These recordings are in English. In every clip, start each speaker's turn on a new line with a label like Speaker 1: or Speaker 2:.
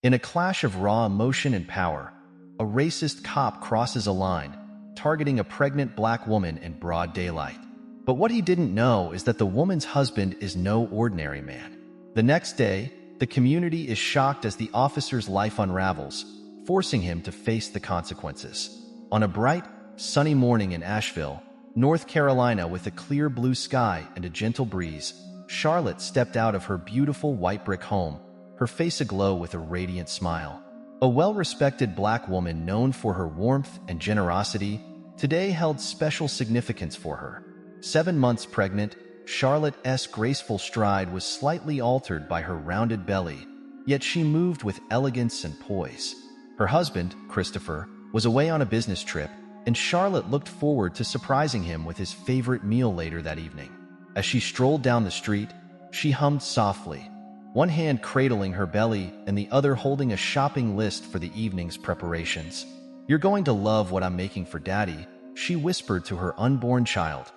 Speaker 1: In a clash of raw emotion and power, a racist cop crosses a line, targeting a pregnant black woman in broad daylight. But what he didn't know is that the woman's husband is no ordinary man. The next day, the community is shocked as the officer's life unravels, forcing him to face the consequences. On a bright, sunny morning in Asheville, North Carolina, with a clear blue sky and a gentle breeze, Charlotte stepped out of her beautiful white brick home, her face aglow with a radiant smile. A well-respected black woman known for her warmth and generosity today held special significance for her. 7 months pregnant, Charlotte's graceful stride was slightly altered by her rounded belly, yet she moved with elegance and poise. Her husband, Christopher, was away on a business trip, and Charlotte looked forward to surprising him with his favorite meal later that evening. As she strolled down the street, she hummed softly, one hand cradling her belly and the other holding a shopping list for the evening's preparations. "You're going to love what I'm making for Daddy," she whispered to her unborn child,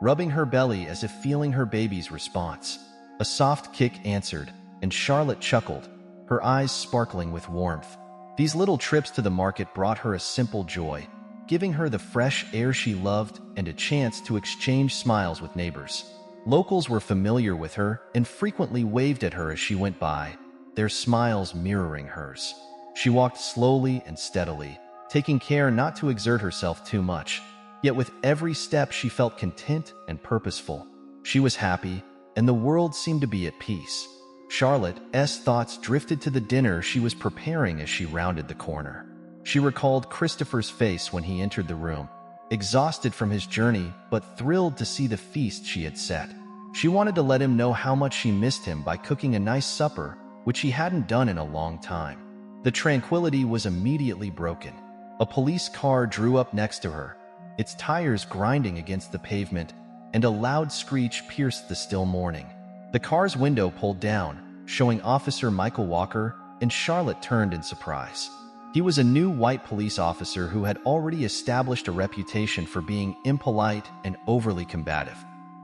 Speaker 1: rubbing her belly as if feeling her baby's response. A soft kick answered, and Charlotte chuckled, her eyes sparkling with warmth. These little trips to the market brought her a simple joy, giving her the fresh air she loved and a chance to exchange smiles with neighbors. Locals were familiar with her and frequently waved at her as she went by, their smiles mirroring hers. She walked slowly and steadily, taking care not to exert herself too much. Yet with every step she felt content and purposeful. She was happy, and the world seemed to be at peace. Charlotte's thoughts drifted to the dinner she was preparing as she rounded the corner. She recalled Christopher's face when he entered the room, exhausted from his journey but thrilled to see the feast she had set. She wanted to let him know how much she missed him by cooking a nice supper, which he hadn't done in a long time. The tranquility was immediately broken. A police car drew up next to her, its tires grinding against the pavement, and a loud screech pierced the still morning. The car's window pulled down, showing Officer Michael Walker, and Charlotte turned in surprise. He was a new white police officer who had already established a reputation for being impolite and overly combative.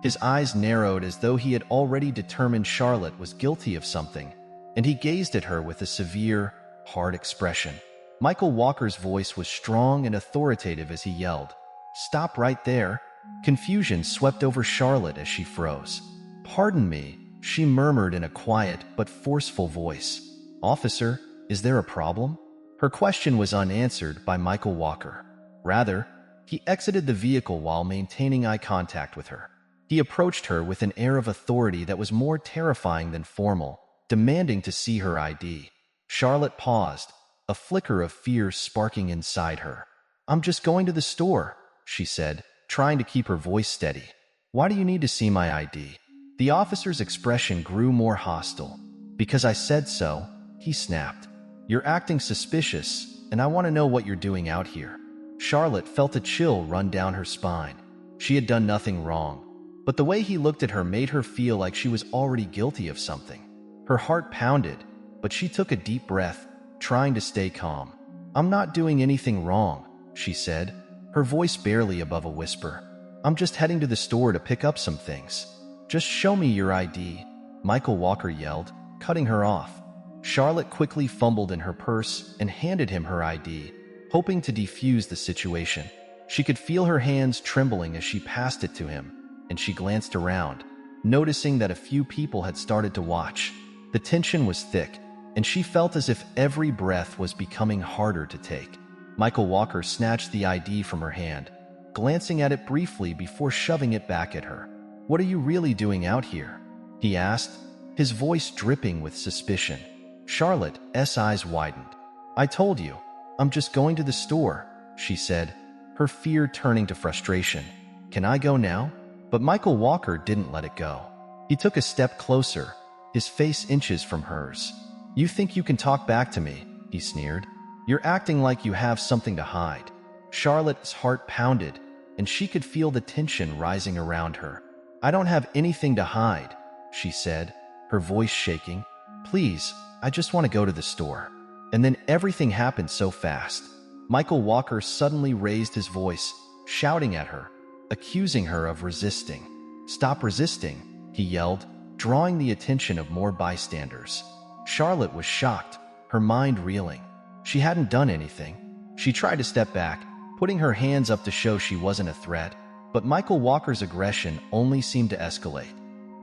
Speaker 1: His eyes narrowed as though he had already determined Charlotte was guilty of something, and he gazed at her with a severe, hard expression. Michael Walker's voice was strong and authoritative as he yelled, "Stop right there." Confusion swept over Charlotte as she froze. "Pardon me," she murmured in a quiet but forceful voice. "Officer, is there a problem?" Her question was unanswered by Michael Walker. Rather, he exited the vehicle while maintaining eye contact with her. He approached her with an air of authority that was more terrifying than formal, demanding to see her ID. Charlotte paused, a flicker of fear sparking inside her. "I'm just going to the store," she said, trying to keep her voice steady. "Why do you need to see my ID?" The officer's expression grew more hostile. "Because I said so," he snapped. "You're acting suspicious, and I want to know what you're doing out here." Charlotte felt a chill run down her spine. She had done nothing wrong, but the way he looked at her made her feel like she was already guilty of something. Her heart pounded, but she took a deep breath, trying to stay calm. "I'm not doing anything wrong," she said, her voice barely above a whisper. "I'm just heading to the store to pick up some things." "Just show me your ID," Michael Walker yelled, cutting her off. Charlotte quickly fumbled in her purse and handed him her ID, hoping to defuse the situation. She could feel her hands trembling as she passed it to him, and she glanced around, noticing that a few people had started to watch. The tension was thick, and she felt as if every breath was becoming harder to take. Michael Walker snatched the ID from her hand, glancing at it briefly before shoving it back at her. "What are you really doing out here?" he asked, his voice dripping with suspicion. Charlotte's eyes widened. "I told you, I'm just going to the store," she said, her fear turning to frustration. "Can I go now?" But Michael Walker didn't let it go. He took a step closer, his face inches from hers. "You think you can talk back to me?" he sneered. "You're acting like you have something to hide." Charlotte's heart pounded, and she could feel the tension rising around her. "I don't have anything to hide," she said, her voice shaking. "Please, I just want to go to the store." And then everything happened so fast. Michael Walker suddenly raised his voice, shouting at her, accusing her of resisting. "Stop resisting," he yelled, drawing the attention of more bystanders. Charlotte was shocked, her mind reeling. She hadn't done anything. She tried to step back, putting her hands up to show she wasn't a threat, but Michael Walker's aggression only seemed to escalate.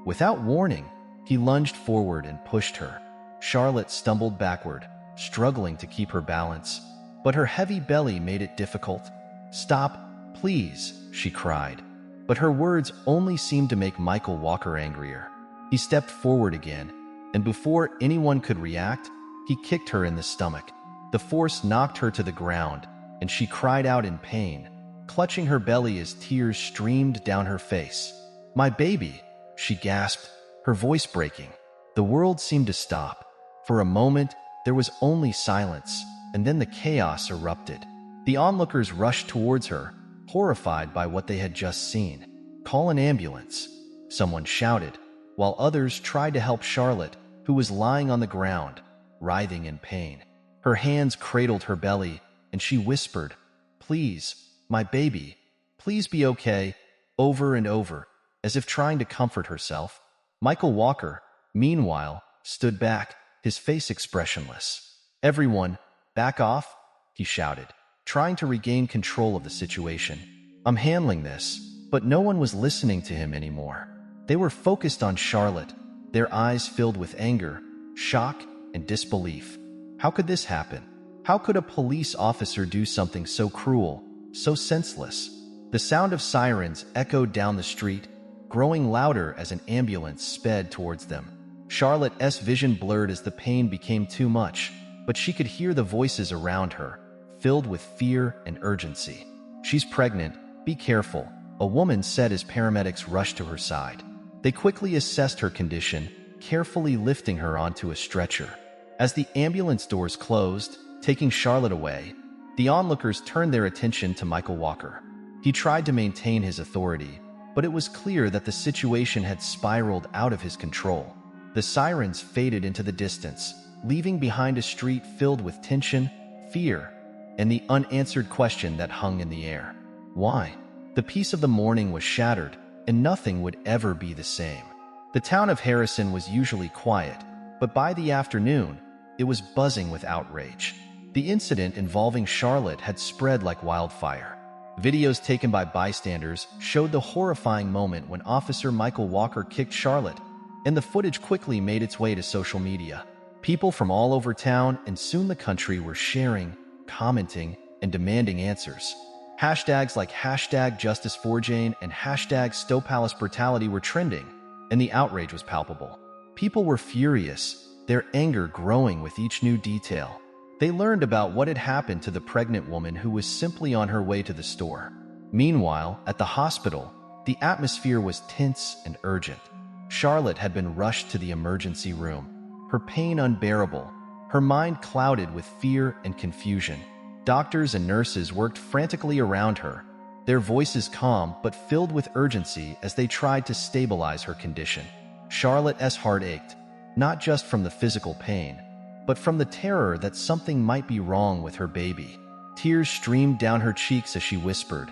Speaker 1: Without warning, he lunged forward and pushed her. Charlotte stumbled backward, struggling to keep her balance, but her heavy belly made it difficult. "Stop, please," she cried. But her words only seemed to make Michael Walker angrier. He stepped forward again, and before anyone could react, he kicked her in the stomach. The force knocked her to the ground, and she cried out in pain, clutching her belly as tears streamed down her face. "My baby," she gasped, her voice breaking. The world seemed to stop. For a moment, there was only silence, and then the chaos erupted. The onlookers rushed towards her, horrified by what they had just seen. "Call an ambulance," someone shouted, while others tried to help Charlotte, who was lying on the ground, writhing in pain. Her hands cradled her belly, and she whispered, "Please, my baby, please be okay," over and over, as if trying to comfort herself. Michael Walker, meanwhile, stood back, his face expressionless. "Everyone, back off," he shouted, trying to regain control of the situation. "I'm handling this." But no one was listening to him anymore. They were focused on Charlotte, their eyes filled with anger, shock, and disbelief. How could this happen? How could a police officer do something so cruel, so senseless? The sound of sirens echoed down the street, growing louder as an ambulance sped towards them. Charlotte's vision blurred as the pain became too much, but she could hear the voices around her, filled with fear and urgency. "She's pregnant, be careful," a woman said as paramedics rushed to her side. They quickly assessed her condition, carefully lifting her onto a stretcher. As the ambulance doors closed, taking Charlotte away, the onlookers turned their attention to Michael Walker. He tried to maintain his authority, but it was clear that the situation had spiraled out of his control. The sirens faded into the distance, leaving behind a street filled with tension, fear, and the unanswered question that hung in the air. Why? The peace of the morning was shattered, and nothing would ever be the same. The town of Harrison was usually quiet, but by the afternoon, it was buzzing with outrage. The incident involving Charlotte had spread like wildfire. Videos taken by bystanders showed the horrifying moment when Officer Michael Walker kicked Charlotte, and the footage quickly made its way to social media. People from all over town and soon the country were sharing, commenting, and demanding answers. Hashtags like #JusticeForJane and #StowPalaceBrutality were trending, and the outrage was palpable. People were furious, their anger growing with each new detail. They learned about what had happened to the pregnant woman who was simply on her way to the store. Meanwhile, at the hospital, the atmosphere was tense and urgent. Charlotte had been rushed to the emergency room, her pain unbearable, her mind clouded with fear and confusion. Doctors and nurses worked frantically around her, their voices calm but filled with urgency as they tried to stabilize her condition. Charlotte's heart ached, not just from the physical pain, but from the terror that something might be wrong with her baby. Tears streamed down her cheeks as she whispered,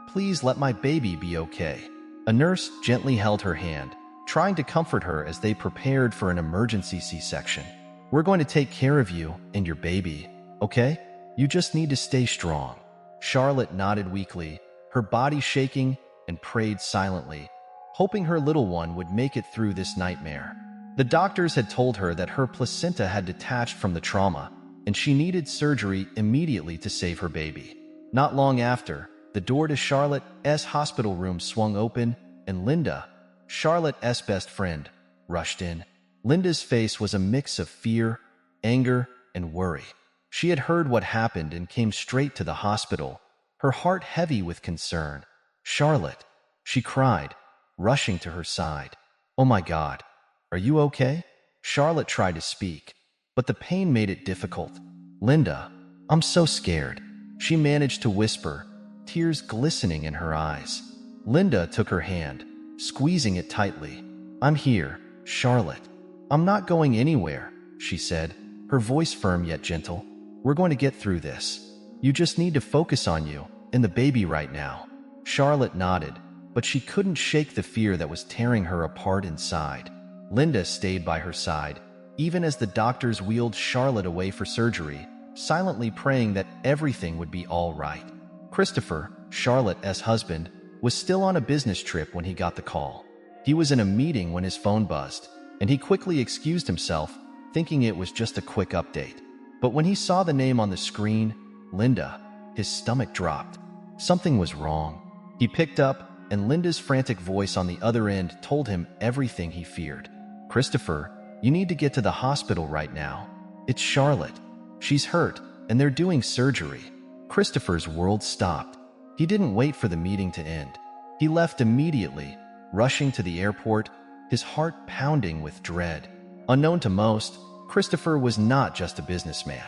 Speaker 1: "Please let my baby be okay." A nurse gently held her hand, trying to comfort her as they prepared for an emergency C-section. "We're going to take care of you and your baby, okay? You just need to stay strong." Charlotte nodded weakly, her body shaking, and prayed silently, hoping her little one would make it through this nightmare. The doctors had told her that her placenta had detached from the trauma, and she needed surgery immediately to save her baby. Not long after, the door to Charlotte's hospital room swung open, and Linda, Charlotte's best friend, rushed in. Linda's face was a mix of fear, anger, and worry. She had heard what happened and came straight to the hospital, her heart heavy with concern. "Charlotte," she cried, rushing to her side. "Oh my God, are you okay?" Charlotte tried to speak, but the pain made it difficult. "Linda, I'm so scared," she managed to whisper, tears glistening in her eyes. Linda took her hand, squeezing it tightly. "I'm here, Charlotte. I'm not going anywhere," she said, her voice firm yet gentle. "We're going to get through this. You just need to focus on you and the baby right now." Charlotte nodded, but she couldn't shake the fear that was tearing her apart inside. Linda stayed by her side, even as the doctors wheeled Charlotte away for surgery, silently praying that everything would be all right. Christopher, Charlotte's husband, was still on a business trip when he got the call. He was in a meeting when his phone buzzed, and he quickly excused himself, thinking it was just a quick update. But when he saw the name on the screen, Linda, his stomach dropped. Something was wrong. He picked up, and Linda's frantic voice on the other end told him everything he feared. "Christopher, you need to get to the hospital right now. It's Charlotte. She's hurt, and they're doing surgery." Christopher's world stopped. He didn't wait for the meeting to end. He left immediately, rushing to the airport, his heart pounding with dread. Unknown to most, Christopher was not just a businessman.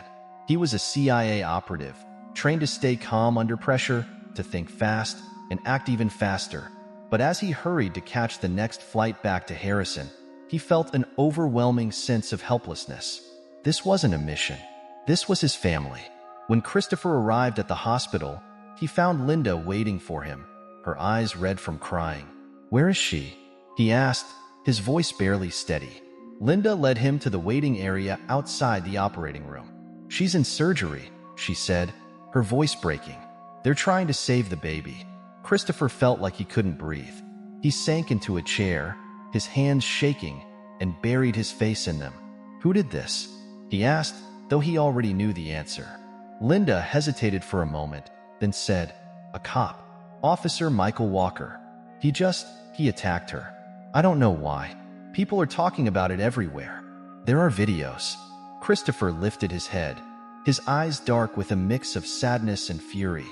Speaker 1: He was a CIA operative, trained to stay calm under pressure, to think fast, and act even faster. But as he hurried to catch the next flight back to Harrison, he felt an overwhelming sense of helplessness. This wasn't a mission. This was his family. When Christopher arrived at the hospital, he found Linda waiting for him, her eyes red from crying. "Where is she?" he asked, his voice barely steady. Linda led him to the waiting area outside the operating room. "She's in surgery," she said, her voice breaking. "They're trying to save the baby." Christopher felt like he couldn't breathe. He sank into a chair, his hands shaking, and buried his face in them. "Who did this?" he asked, though he already knew the answer. Linda hesitated for a moment, then said, "A cop. Officer Michael Walker. He attacked her. I don't know why. People are talking about it everywhere. There are videos." Christopher lifted his head, his eyes dark with a mix of sadness and fury.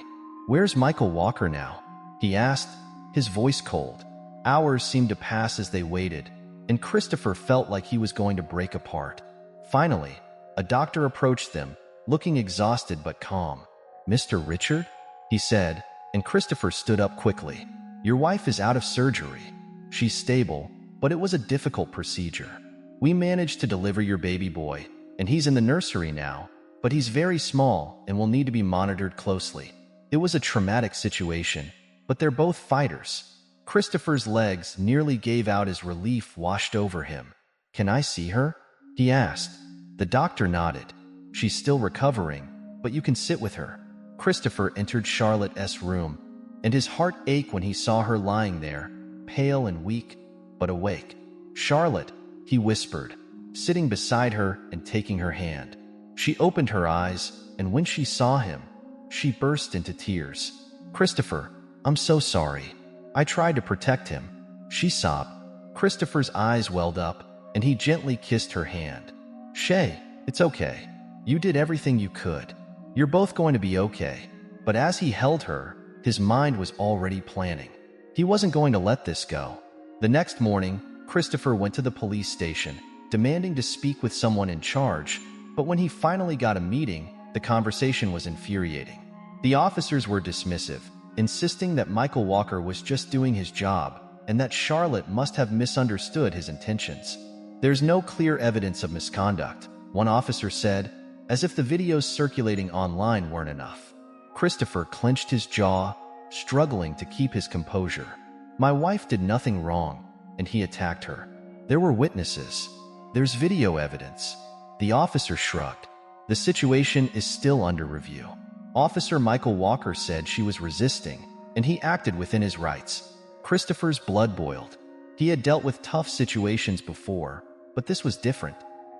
Speaker 1: "Where's Michael Walker now?" he asked, his voice cold. Hours seemed to pass as they waited, and Christopher felt like he was going to break apart. Finally, a doctor approached them, looking exhausted but calm. "Mr. Richard?" he said, and Christopher stood up quickly. "Your wife is out of surgery. She's stable, but it was a difficult procedure. We managed to deliver your baby boy, and he's in the nursery now, but he's very small and will need to be monitored closely. It was a traumatic situation, but they're both fighters." Christopher's legs nearly gave out as relief washed over him. "Can I see her?" he asked. The doctor nodded. "She's still recovering, but you can sit with her." Christopher entered Charlotte's room, and his heart ached when he saw her lying there, pale and weak, but awake. "Charlotte," he whispered, sitting beside her and taking her hand. She opened her eyes, and when she saw him, she burst into tears. "Christopher, I'm so sorry. I tried to protect him," she sobbed. Christopher's eyes welled up, and he gently kissed her hand. "Shay, it's okay. You did everything you could. You're both going to be okay." But as he held her, his mind was already planning. He wasn't going to let this go. The next morning, Christopher went to the police station, demanding to speak with someone in charge, but when he finally got a meeting, the conversation was infuriating. The officers were dismissive, insisting that Michael Walker was just doing his job and that Charlotte must have misunderstood his intentions. "There's no clear evidence of misconduct," one officer said, as if the videos circulating online weren't enough. Christopher clenched his jaw, struggling to keep his composure. "My wife did nothing wrong, and he attacked her. There were witnesses. There's video evidence." The officer shrugged. "The situation is still under review." Officer Michael Walker said she was resisting, and he acted within his rights. Christopher's blood boiled. He had dealt with tough situations before, but this was different.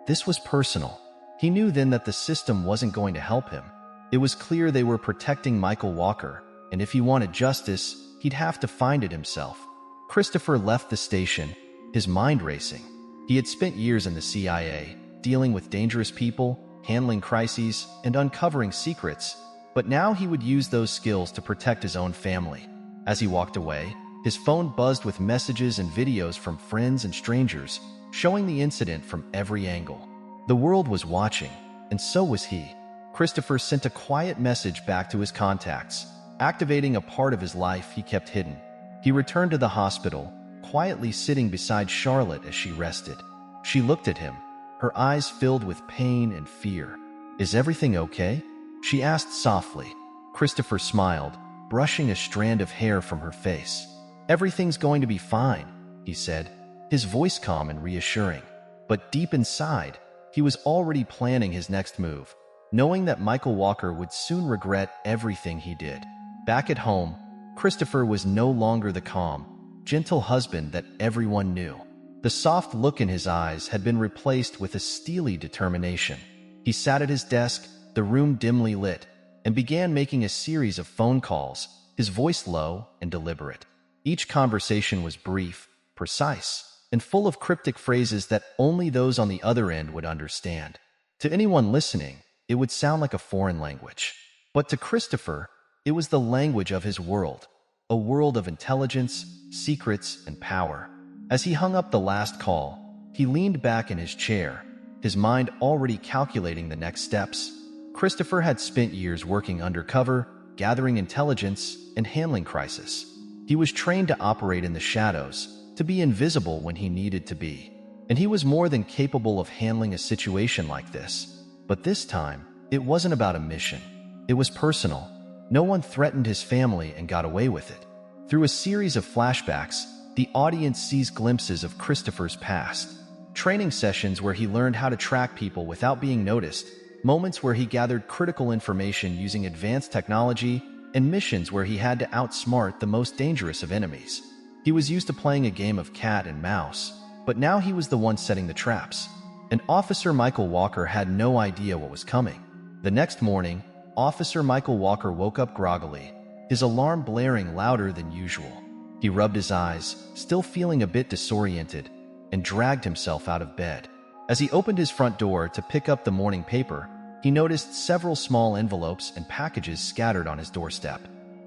Speaker 1: This was personal. He knew then that the system wasn't going to help him. It was clear they were protecting Michael Walker, and if he wanted justice, he'd have to find it himself. Christopher left the station, his mind racing. He had spent years in the CIA, dealing with dangerous people, handling crises, and uncovering secrets, but now he would use those skills to protect his own family. As he walked away, his phone buzzed with messages and videos from friends and strangers, showing the incident from every angle. The world was watching, and so was he. Christopher sent a quiet message back to his contacts, activating a part of his life he kept hidden. He returned to the hospital, quietly sitting beside Charlotte as she rested. She looked at him, her eyes filled with pain and fear. "Is everything okay?" she asked softly. Christopher smiled, brushing a strand of hair from her face. "Everything's going to be fine," he said, his voice calm and reassuring. But deep inside, he was already planning his next move, knowing that Michael Walker would soon regret everything he did. Back at home, Christopher was no longer the calm, gentle husband that everyone knew. The soft look in his eyes had been replaced with a steely determination. He sat at his desk, the room dimly lit, and began making a series of phone calls, his voice low and deliberate. Each conversation was brief, precise, and full of cryptic phrases that only those on the other end would understand. To anyone listening, it would sound like a foreign language. But to Christopher, it was the language of his world, a world of intelligence, secrets, and power. As he hung up the last call, he leaned back in his chair, his mind already calculating the next steps. Christopher had spent years working undercover, gathering intelligence, and handling crisis. He was trained to operate in the shadows, to be invisible when he needed to be. And he was more than capable of handling a situation like this. But this time, it wasn't about a mission. It was personal. No one threatened his family and got away with it. Through a series of flashbacks, the audience sees glimpses of Christopher's past. Training sessions where he learned how to track people without being noticed, moments where he gathered critical information using advanced technology, and missions where he had to outsmart the most dangerous of enemies. He was used to playing a game of cat and mouse, but now he was the one setting the traps. And Officer Michael Walker had no idea what was coming. The next morning, Officer Michael Walker woke up groggily, his alarm blaring louder than usual. He rubbed his eyes, still feeling a bit disoriented, and dragged himself out of bed. As he opened his front door to pick up the morning paper, he noticed several small envelopes and packages scattered on his doorstep.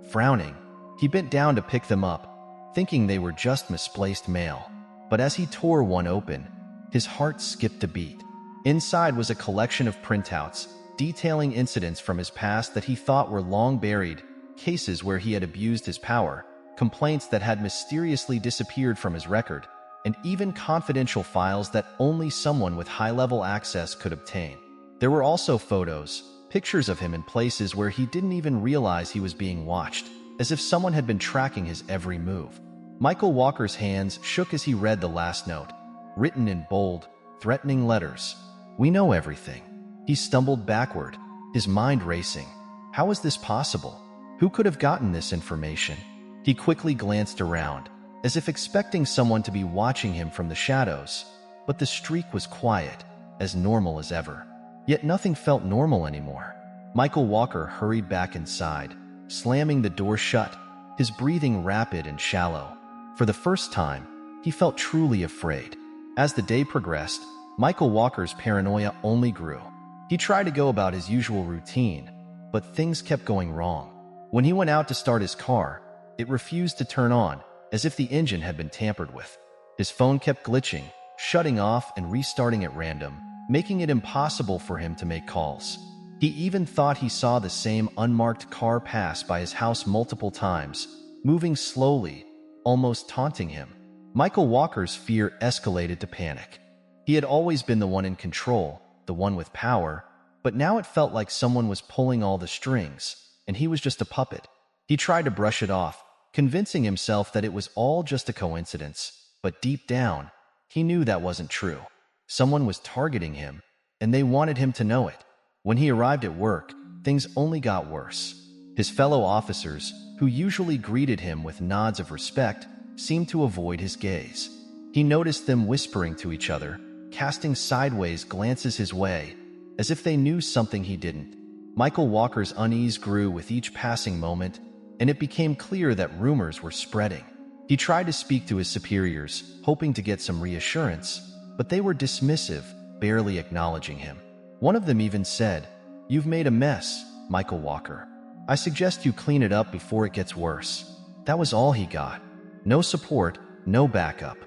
Speaker 1: Frowning, he bent down to pick them up, thinking they were just misplaced mail. But as he tore one open, his heart skipped a beat. Inside was a collection of printouts, detailing incidents from his past that he thought were long buried, cases where he had abused his power, complaints that had mysteriously disappeared from his record, and even confidential files that only someone with high-level access could obtain. There were also photos, pictures of him in places where he didn't even realize he was being watched, as if someone had been tracking his every move. Michael Walker's hands shook as he read the last note, written in bold, threatening letters. "We know everything." He stumbled backward, his mind racing. How was this possible? Who could have gotten this information? He quickly glanced around, as if expecting someone to be watching him from the shadows, but the streak was quiet, as normal as ever. Yet nothing felt normal anymore. Michael Walker hurried back inside, slamming the door shut, his breathing rapid and shallow. For the first time, he felt truly afraid. As the day progressed, Michael Walker's paranoia only grew. He tried to go about his usual routine, but things kept going wrong. When he went out to start his car, it refused to turn on, as if the engine had been tampered with. His phone kept glitching, shutting off and restarting at random, making it impossible for him to make calls. He even thought he saw the same unmarked car pass by his house multiple times, moving slowly, almost taunting him. Michael Walker's fear escalated to panic. He had always been the one in control, the one with power, but now it felt like someone was pulling all the strings, and he was just a puppet. He tried to brush it off, convincing himself that it was all just a coincidence, but deep down, he knew that wasn't true. Someone was targeting him, and they wanted him to know it. When he arrived at work, things only got worse. His fellow officers, who usually greeted him with nods of respect, seemed to avoid his gaze. He noticed them whispering to each other, casting sideways glances his way, as if they knew something he didn't. Michael Walker's unease grew with each passing moment, and it became clear that rumors were spreading. He tried to speak to his superiors, hoping to get some reassurance, but they were dismissive, barely acknowledging him. One of them even said, "You've made a mess, Michael Walker. I suggest you clean it up before it gets worse." That was all he got. No support, no backup.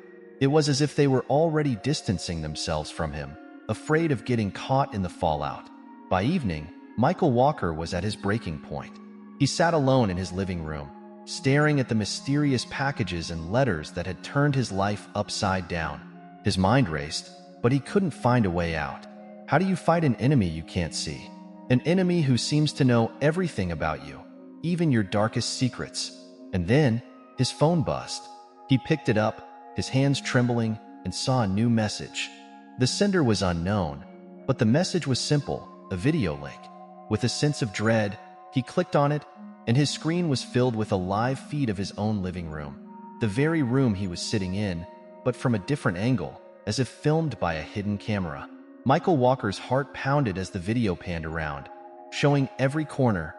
Speaker 1: It was as if they were already distancing themselves from him, afraid of getting caught in the fallout. By evening, Michael Walker was at his breaking point. He sat alone in his living room, staring at the mysterious packages and letters that had turned his life upside down. His mind raced, but he couldn't find a way out. How do you fight an enemy you can't see? An enemy who seems to know everything about you, even your darkest secrets. And then, his phone buzzed. He picked it up, his hands trembling, and saw a new message. The sender was unknown, But the message was simple, a video link. With a sense of dread, he clicked on it, and his screen was filled with a live feed of his own living room. The very room he was sitting in, but from a different angle, as if filmed by a hidden camera. Michael Walker's heart pounded as the video panned around, showing every corner,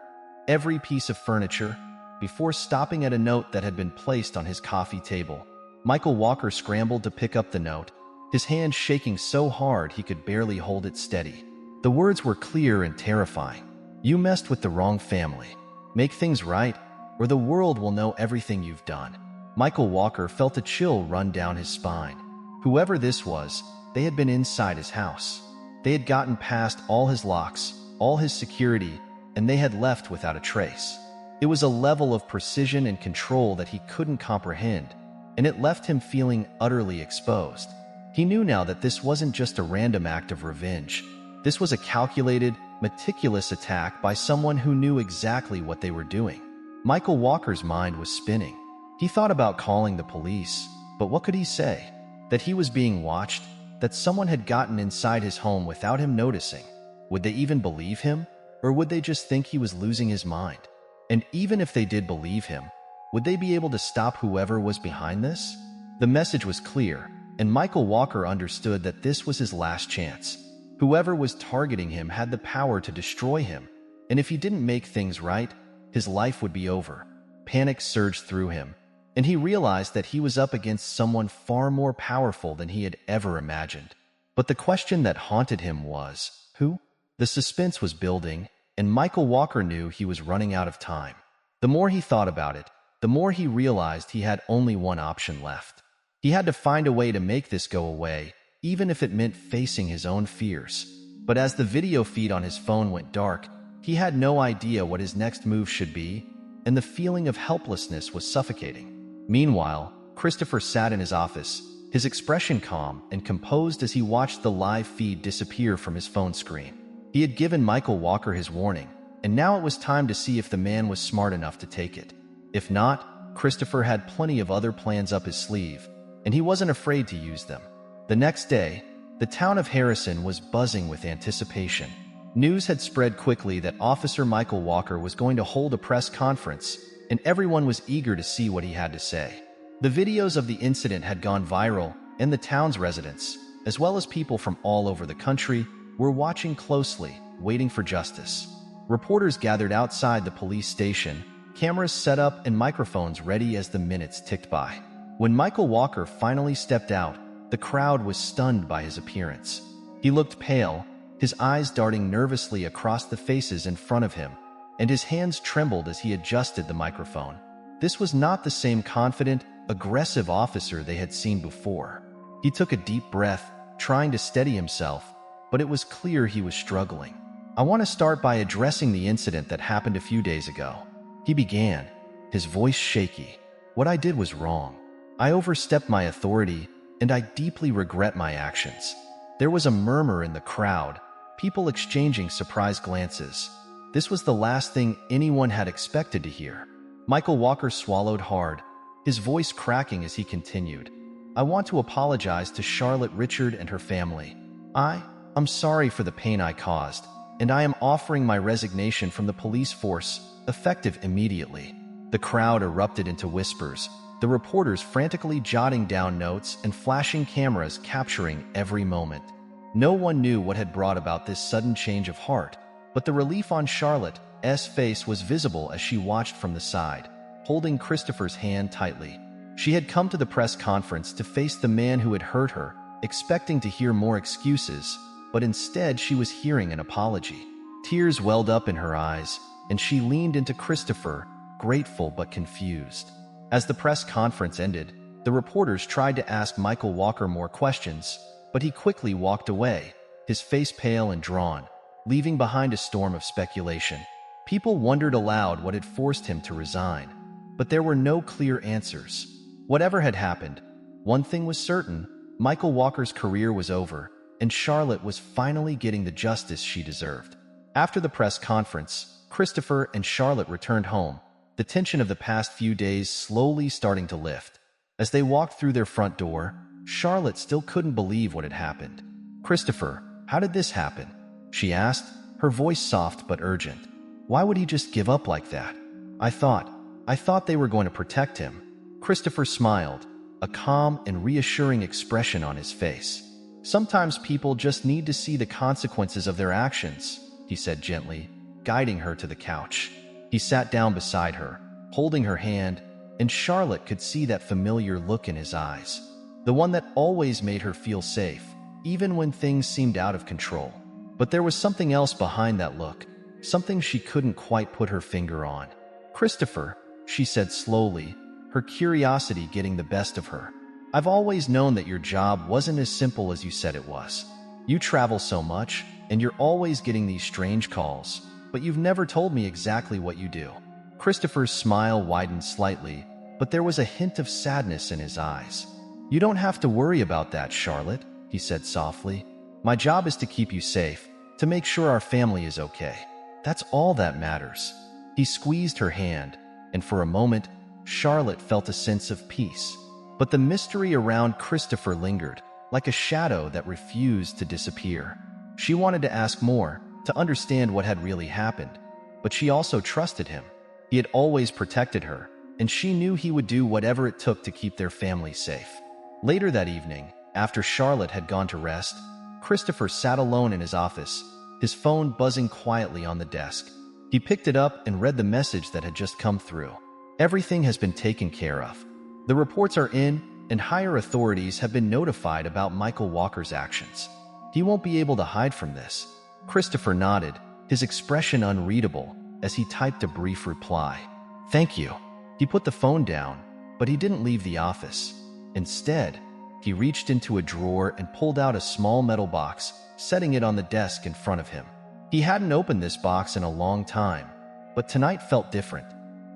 Speaker 1: every piece of furniture, before stopping at a note that had been placed on his coffee table. Michael Walker scrambled to pick up the note, his hand shaking so hard he could barely hold it steady. The words were clear and terrifying. "You messed with the wrong family. Make things right, or the world will know everything you've done." Michael Walker felt a chill run down his spine. Whoever this was, they had been inside his house. They had gotten past all his locks, all his security, and they had left without a trace. It was a level of precision and control that he couldn't comprehend, and it left him feeling utterly exposed. He knew now that this wasn't just a random act of revenge. This was a calculated, meticulous attack by someone who knew exactly what they were doing. Michael Walker's mind was spinning. He thought about calling the police, but what could he say? That he was being watched? That someone had gotten inside his home without him noticing? Would they even believe him? Or would they just think he was losing his mind? And even if they did believe him, would they be able to stop whoever was behind this? The message was clear, and Michael Walker understood that this was his last chance. Whoever was targeting him had the power to destroy him, and if he didn't make things right, his life would be over. Panic surged through him, and he realized that he was up against someone far more powerful than he had ever imagined. But the question that haunted him was, who? The suspense was building, and Michael Walker knew he was running out of time. The more he thought about it, the more he realized he had only one option left. He had to find a way to make this go away, even if it meant facing his own fears. But as the video feed on his phone went dark, he had no idea what his next move should be, and the feeling of helplessness was suffocating. Meanwhile, Christopher sat in his office, his expression calm and composed as he watched the live feed disappear from his phone screen. He had given Michael Walker his warning, and now it was time to see if the man was smart enough to take it. If not, Christopher had plenty of other plans up his sleeve, and he wasn't afraid to use them. The next day, the town of Harrison was buzzing with anticipation. News had spread quickly that Officer Michael Walker was going to hold a press conference, and everyone was eager to see what he had to say. The videos of the incident had gone viral, and the town's residents, as well as people from all over the country, were watching closely, waiting for justice. Reporters gathered outside the police station, cameras set up and microphones ready as the minutes ticked by. When Michael Walker finally stepped out, the crowd was stunned by his appearance. He looked pale, his eyes darting nervously across the faces in front of him, and his hands trembled as he adjusted the microphone. This was not the same confident, aggressive officer they had seen before. He took a deep breath, trying to steady himself, but it was clear he was struggling. "I want to start by addressing the incident that happened a few days ago," he began, his voice shaky. "What I did was wrong. I overstepped my authority, and I deeply regret my actions." There was a murmur in the crowd, people exchanging surprised glances. This was the last thing anyone had expected to hear. Michael Walker swallowed hard, his voice cracking as he continued. "I want to apologize to Charlotte Richard and her family. I'm sorry for the pain I caused, and I am offering my resignation from the police force, effective immediately." The crowd erupted into whispers, the reporters frantically jotting down notes and flashing cameras capturing every moment. No one knew what had brought about this sudden change of heart, but the relief on Charlotte's face was visible as she watched from the side, holding Christopher's hand tightly. She had come to the press conference to face the man who had hurt her, expecting to hear more excuses, but instead she was hearing an apology. Tears welled up in her eyes, and she leaned into Christopher, grateful but confused. As the press conference ended, the reporters tried to ask Michael Walker more questions, but he quickly walked away, his face pale and drawn, leaving behind a storm of speculation. People wondered aloud what had forced him to resign, but there were no clear answers. Whatever had happened, one thing was certain: Michael Walker's career was over, and Charlotte was finally getting the justice she deserved. After the press conference, Christopher and Charlotte returned home, the tension of the past few days slowly starting to lift. As they walked through their front door, Charlotte still couldn't believe what had happened. "Christopher, How did this happen? She asked, her voice soft but urgent. Why would he just give up like that? I thought they were going to protect him. Christopher smiled, a calm and reassuring expression on his face. Sometimes people just need to see the consequences of their actions, he said gently, guiding her to the couch. He sat down beside her, holding her hand, and Charlotte could see that familiar look in his eyes, the one that always made her feel safe, even when things seemed out of control. But there was something else behind that look, something she couldn't quite put her finger on. Christopher, she said slowly, her curiosity getting the best of her. I've always known that your job wasn't as simple as you said it was. You travel so much, and you're always getting these strange calls, but you've never told me exactly what you do. Christopher's smile widened slightly, but there was a hint of sadness in his eyes. You don't have to worry about that, Charlotte, he said softly. My job is to keep you safe, to make sure our family is okay. That's all that matters. He squeezed her hand, and for a moment, Charlotte felt a sense of peace. But the mystery around Christopher lingered, like a shadow that refused to disappear. She wanted to ask more, to understand what had really happened, but she also trusted him. He had always protected her, and she knew he would do whatever it took to keep their family safe. Later that evening, after Charlotte had gone to rest, Christopher sat alone in his office, his phone buzzing quietly on the desk. He picked it up and read the message that had just come through. Everything has been taken care of. The reports are in, and higher authorities have been notified about Michael Walker's actions. He won't be able to hide from this. Christopher nodded, his expression unreadable, as he typed a brief reply. Thank you. He put the phone down, but he didn't leave the office. Instead, he reached into a drawer and pulled out a small metal box, setting it on the desk in front of him. He hadn't opened this box in a long time, but tonight felt different.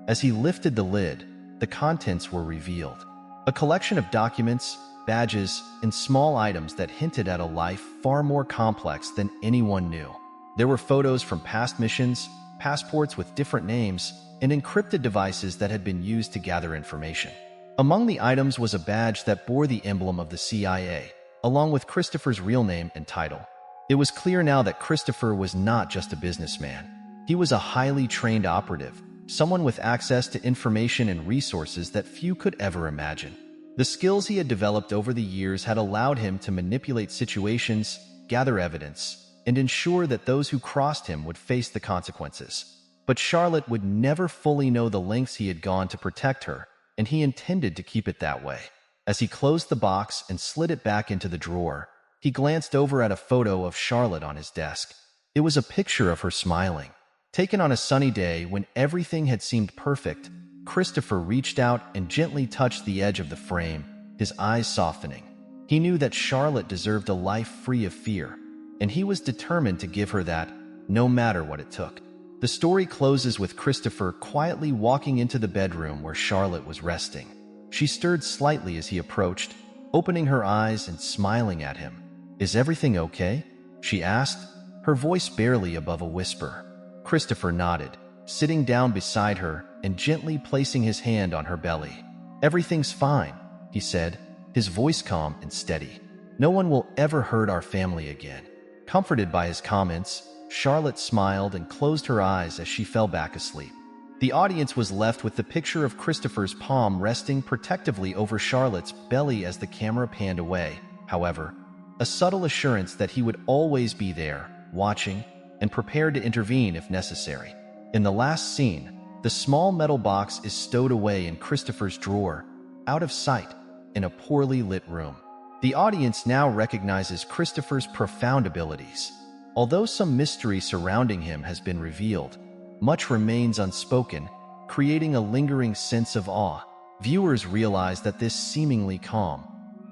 Speaker 1: As he lifted the lid, the contents were revealed. A collection of documents, badges, and small items that hinted at a life far more complex than anyone knew. There were photos from past missions, passports with different names, and encrypted devices that had been used to gather information. Among the items was a badge that bore the emblem of the CIA, along with Christopher's real name and title. It was clear now that Christopher was not just a businessman. He was a highly trained operative, someone with access to information and resources that few could ever imagine. The skills he had developed over the years had allowed him to manipulate situations, gather evidence, and ensure that those who crossed him would face the consequences. But Charlotte would never fully know the lengths he had gone to protect her, and he intended to keep it that way. As he closed the box and slid it back into the drawer, he glanced over at a photo of Charlotte on his desk. It was a picture of her smiling. Taken on a sunny day when everything had seemed perfect, Christopher reached out and gently touched the edge of the frame, his eyes softening. He knew that Charlotte deserved a life free of fear, and he was determined to give her that, no matter what it took. The story closes with Christopher quietly walking into the bedroom where Charlotte was resting. She stirred slightly as he approached, opening her eyes and smiling at him. "Is everything okay?" she asked, her voice barely above a whisper. Christopher nodded, sitting down beside her and gently placing his hand on her belly. "Everything's fine," he said, his voice calm and steady. "No one will ever hurt our family again." Comforted by his comments, Charlotte smiled and closed her eyes as she fell back asleep. The audience was left with the picture of Christopher's palm resting protectively over Charlotte's belly as the camera panned away, however, a subtle assurance that he would always be there, watching, and prepared to intervene if necessary. In the last scene, the small metal box is stowed away in Christopher's drawer, out of sight, in a poorly lit room. The audience now recognizes Christopher's profound abilities. Although some mystery surrounding him has been revealed, much remains unspoken, creating a lingering sense of awe. Viewers realize that this seemingly calm,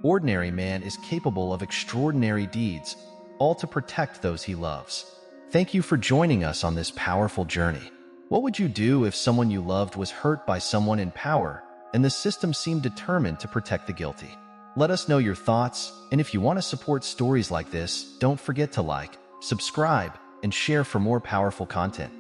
Speaker 1: ordinary man is capable of extraordinary deeds, all to protect those he loves. Thank you for joining us on this powerful journey. What would you do if someone you loved was hurt by someone in power, and the system seemed determined to protect the guilty? Let us know your thoughts, and if you want to support stories like this, don't forget to like, subscribe, and share for more powerful content.